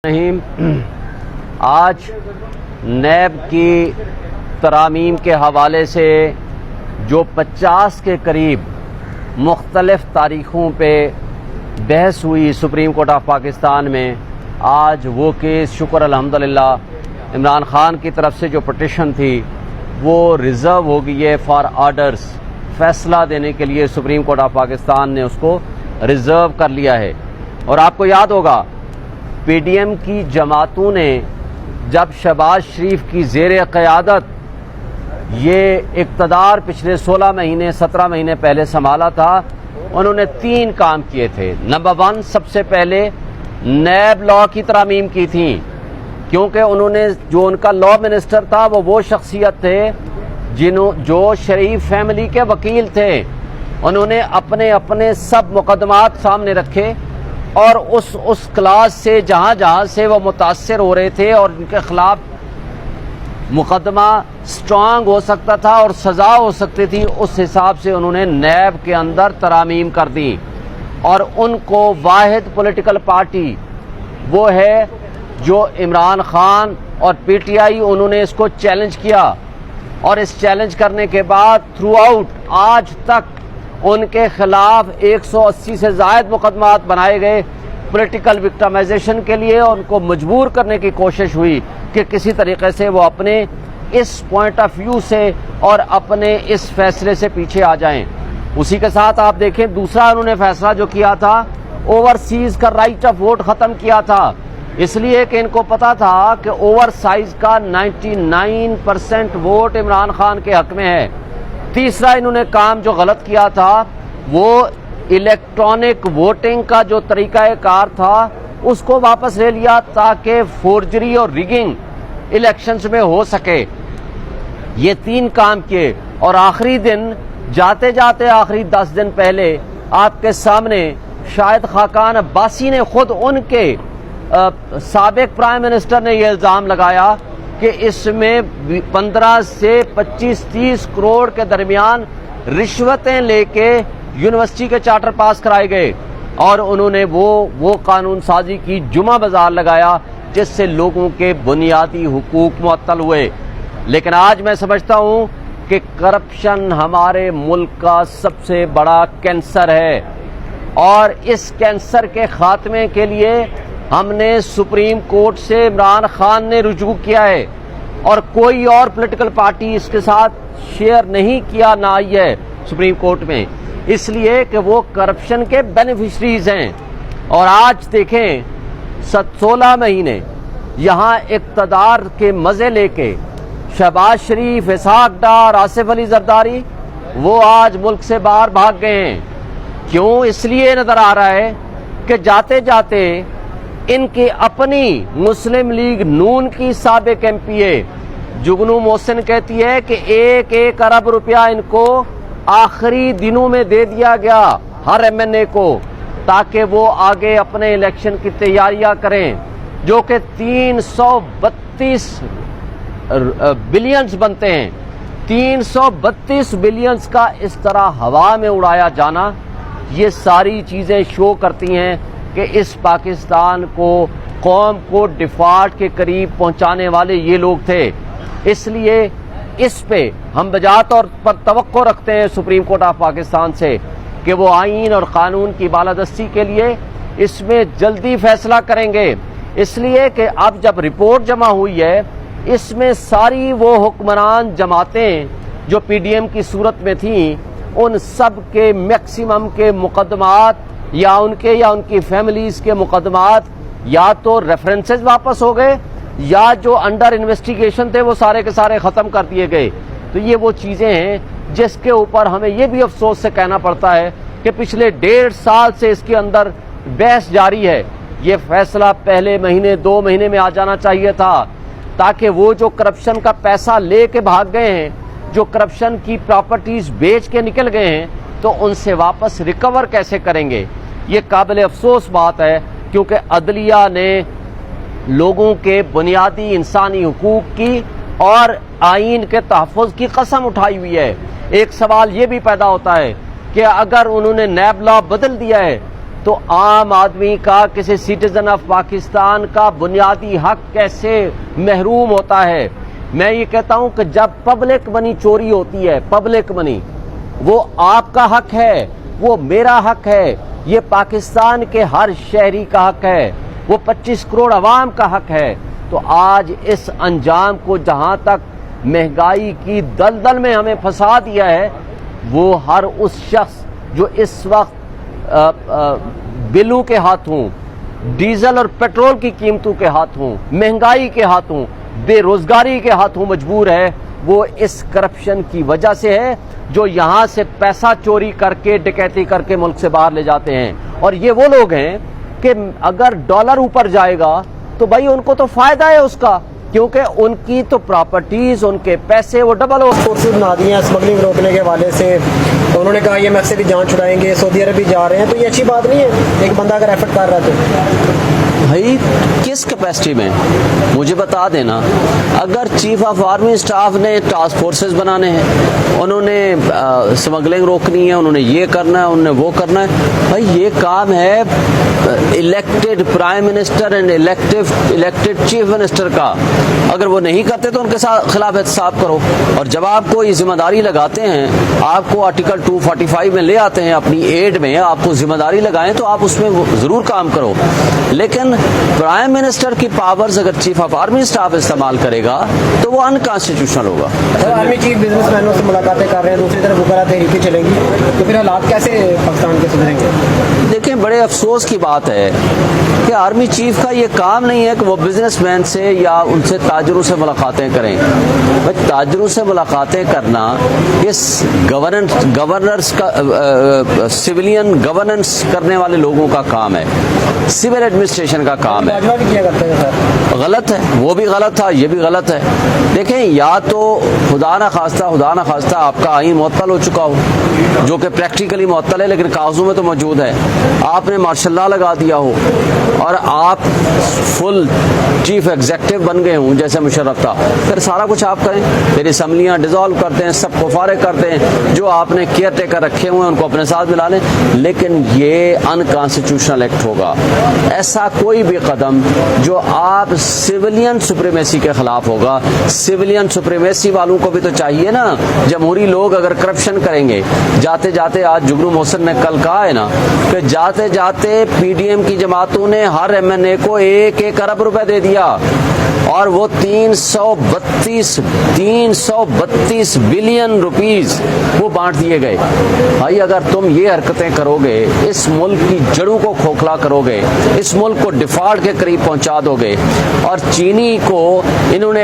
آج نیب کی ترامیم کے حوالے سے جو 50 کے قریب مختلف تاریخوں پہ بحث ہوئی سپریم کورٹ آف پاکستان میں، آج وہ کیس شکر الحمدللہ عمران خان کی طرف سے جو پٹیشن تھی وہ ریزرو ہو گئی ہے فار آرڈرز، فیصلہ دینے کے لیے سپریم کورٹ آف پاکستان نے اس کو ریزرو کر لیا ہے۔ اور آپ کو یاد ہوگا پی ڈی ایم کی جماعتوں نے جب شہباز شریف کی زیر قیادت یہ اقتدار پچھلے 16 مہینے 17 مہینے پہلے سنبھالا تھا، انہوں نے 3 کام کیے تھے۔ نمبر 1، سب سے پہلے نیب لا کی ترامیم کی تھی، کیونکہ انہوں نے جو ان کا لا منسٹر تھا وہ شخصیت تھے جو شریف فیملی کے وکیل تھے۔ انہوں نے اپنے سب مقدمات سامنے رکھے اور اس کلاس سے جہاں سے وہ متاثر ہو رہے تھے اور ان کے خلاف مقدمہ سٹرانگ ہو سکتا تھا اور سزا ہو سکتی تھی، اس حساب سے انہوں نے نیب کے اندر ترامیم کر دی۔ اور ان کو واحد پولیٹیکل پارٹی وہ ہے جو عمران خان اور پی ٹی آئی، انہوں نے اس کو چیلنج کیا، اور اس چیلنج کرنے کے بعد تھرو آؤٹ آج تک ان کے خلاف 180 سے زائد مقدمات بنائے گئے پولیٹیکل وکٹمائزیشن کے لیے، اور ان کو مجبور کرنے کی کوشش ہوئی کہ کسی طریقے سے وہ اپنے اس پوائنٹ آف ویو سے اور اپنے اس فیصلے سے پیچھے آ جائیں۔ اسی کے ساتھ آپ دیکھیں دوسرا انہوں نے فیصلہ جو کیا تھا، اوورسیز کا رائٹ آف ووٹ ختم کیا تھا، اس لیے کہ ان کو پتا تھا کہ اوور سائز کا 99% ووٹ عمران خان کے حق میں ہے۔ تیسرا انہوں نے کام جو غلط کیا تھا وہ الیکٹرانک ووٹنگ کا جو طریقہ کار تھا اس کو واپس لے لیا تاکہ فورجری اور ریگنگ الیکشنز میں ہو سکے۔ یہ 3 کام کیے، اور آخری دن جاتے آخری 10 دن پہلے آپ کے سامنے شاہد خاقان عباسی نے خود ان کے سابق پرائم منسٹر نے یہ الزام لگایا کہ اس میں 15 سے 25-30 کروڑ کے درمیان رشوتیں لے کے یونیورسٹی کے چارٹر پاس کرائے گئے، اور انہوں نے وہ قانون سازی کی، جمعہ بازار لگایا جس سے لوگوں کے بنیادی حقوق معطل ہوئے۔ لیکن آج میں سمجھتا ہوں کہ کرپشن ہمارے ملک کا سب سے بڑا کینسر ہے، اور اس کینسر کے خاتمے کے لیے ہم نے سپریم کورٹ سے عمران خان نے رجوع کیا ہے، اور کوئی اور پولیٹیکل پارٹی اس کے ساتھ شیئر نہیں کیا، نہ آئی ہے سپریم کورٹ میں، اس لیے کہ وہ کرپشن کے بینیفیشریز ہیں۔ اور آج دیکھیں 16 مہینے یہاں اقتدار کے مزے لے کے شہباز شریف، اسحاق ڈار، آصف علی زرداری وہ آج ملک سے باہر بھاگ گئے ہیں۔ کیوں؟ اس لیے نظر آ رہا ہے کہ جاتے ان کی اپنی مسلم لیگ نون کی سابق ایم پی اے جگنو محسن کہتی ہے کہ 1 ارب روپیہ ان کو آخری دنوں میں دے دیا گیا ہر ایم این اے کو، تاکہ وہ آگے اپنے الیکشن کی تیاریاں کریں، جو کہ 332 بلینز بنتے ہیں۔ 332 بلینز کا اس طرح ہوا میں اڑایا جانا، یہ ساری چیزیں شو کرتی ہیں کہ اس پاکستان کو، قوم کو ڈیفالٹ کے قریب پہنچانے والے یہ لوگ تھے۔ اس لیے اس پہ ہم بجا طور پر توقع رکھتے ہیں سپریم کورٹ آف پاکستان سے کہ وہ آئین اور قانون کی بالادستی کے لیے اس میں جلدی فیصلہ کریں گے، اس لیے کہ اب جب رپورٹ جمع ہوئی ہے اس میں ساری وہ حکمران جماعتیں جو پی ڈی ایم کی صورت میں تھیں، ان سب کے میکسیمم کے مقدمات یا ان کی فیملیز کے مقدمات یا تو ریفرنسز واپس ہو گئے، یا جو انڈر انویسٹیگیشن تھے وہ سارے کے سارے ختم کر دیے گئے۔ تو یہ وہ چیزیں ہیں جس کے اوپر ہمیں یہ بھی افسوس سے کہنا پڑتا ہے کہ پچھلے 1.5 سال سے اس کے اندر بحث جاری ہے۔ یہ فیصلہ پہلے مہینے 2 مہینے میں آ جانا چاہیے تھا، تاکہ وہ جو کرپشن کا پیسہ لے کے بھاگ گئے ہیں، جو کرپشن کی پراپرٹیز بیچ کے نکل گئے ہیں، تو ان سے واپس ریکور کیسے کریں گے۔ یہ قابل افسوس بات ہے، کیونکہ عدلیہ نے لوگوں کے بنیادی انسانی حقوق کی اور آئین کے تحفظ کی قسم اٹھائی ہوئی ہے۔ ایک سوال یہ بھی پیدا ہوتا ہے کہ اگر انہوں نے نیب لا بدل دیا ہے تو تو عام آدمی کا, کسی سٹیزن آف پاکستان کا بنیادی حق کیسے محروم ہوتا ہے. میں یہ کہتا ہوں کہ جب پبلک منی چوری ہوتی ہے, پبلک منی, وہ آپ کا حق ہے, وہ میرا حق ہے, یہ پاکستان کے ہر شہری کا حق ہے, وہ 25 کروڑ عوام کا حق ہے. تو آج اس انجام کو جہاں تک مہنگائی کی دلدل میں ہمیں پھنسا دیا ہے, وہ ہر اس شخص جو اس وقت بلوں کے ہاتھوں, ڈیزل اور پیٹرول کی قیمتوں کے ہاتھوں, مہنگائی کے ہاتھوں, بے روزگاری کے ہاتھوں مجبور ہے, وہ اس کرپشن کی وجہ سے ہے جو یہاں سے پیسہ چوری کر کے, ڈکیتی کر کے ملک سے باہر لے جاتے ہیں. اور یہ وہ لوگ ہیں کہ اگر ڈالر اوپر جائے گا تو بھائی ان کو تو فائدہ ہے اس کا, کیونکہ ان کی تو پراپرٹیز, ان کے پیسے وہ ڈبل ہو. فورسز بنا دی ہیں اسمگلنگ روکنے کے حوالے سے, انہوں نے کہا یہ IMF سے بھی جان چھڑائیں گے, سعودی عرب بھی جا رہے ہیں, تو یہ اچھی بات نہیں ہے ایک بندہ اگر ایفرٹ کر رہا ہے تو؟ بھائی کس کیپیسٹی میں مجھے بتا دینا. اگر چیف آف آرمی اسٹاف نے ٹاسک فورسز بنانے ہیں, انہوں نے اسمگلنگ روکنی ہے, انہوں نے یہ کرنا ہے, انہوں نے وہ کرنا ہے, بھائی یہ کام ہے elected prime minister and elected chief minister کا. اگر وہ نہیں کرتے تو ان کے خلاف احتساب کرو. اور جب آپ کو یہ ذمہ داری لگاتے ہیں, آپ کو آرٹیکل 245 میں لے آتے ہیں اپنی ایڈ میں, آپ کو ذمہ داری لگائیں تو آپ اس میں ضرور کام کرو. لیکن پرائم منسٹر کی پاورز اگر چیف آف آرمی اسٹاف استعمال کرے گا تو وہ انکانسٹیٹیوشنل ہوگا. آرمی چیف بزنس مینوں سے ملاقاتیں کر رہے ہیں, دوسری طرف وکلا تحریکیں چلیں گی, تو پھر حالات کیسے پاکستان کے سدھریں گے؟ دیکھیں بڑے افسوس کی بات ہے کہ آرمی چیف کا یہ کام نہیں ہے کہ وہ بزنس مین سے یا ان سے تاجروں سے ملاقاتیں کریں. بھائی تاجروں سے ملاقاتیں کرنا اس گورنرز کا, سویلین گورننس کرنے والے لوگوں کا کام ہے, سول ایڈمنسٹریشن کا کام ہے. غلط ہے, وہ بھی غلط تھا, یہ بھی غلط ہے. دیکھیں یا تو خدا نہ خواستہ آپ کا آئین معطل ہو چکا ہو, جو کہ پریکٹیکلی معطل ہے لیکن کاغذوں میں تو موجود ہے, آپ نے مارشل لا لگا دیا ہو اور آپ فل چیف ایگزیکٹو بن گئے ہوں جیسے مشرف تھا, پھر سارا کچھ آپ کریں, پھر اسمبلیاں ڈیزالو کرتے ہیں, سب کو فارغ کرتے ہیں, جو آپ نے کیئر ٹیکر رکھے ہوئے ہیں ان کو اپنے ساتھ ملا لیں. لیکن یہ انکانسٹیٹیوشنل ایکٹ ہوگا. ایسا کوئی بھی قدم جو آپ سویلین سپریمیسی کے خلاف ہوگا. سویلین سپریمیسی والوں کو بھی تو چاہیے نا, جمہوری لوگ اگر کرپشن کریں گے, جاتے جاتے آج جگنو محسن نے کل کہا ہے نا کہ جاتے جاتے PDM کی جماعتوں نے ہر MNA کو 1 ارب روپے دے دیا اور وہ 332 بلین روپیز وہ بانٹ دیے گئے. بھائی اگر تم یہ حرکتیں کرو گے, اس ملک کی جڑوں کو کھوکھلا کرو گے, اس ملک کو ڈیفالٹ کے قریب پہنچا دو گے, اور چینی کو انہوں نے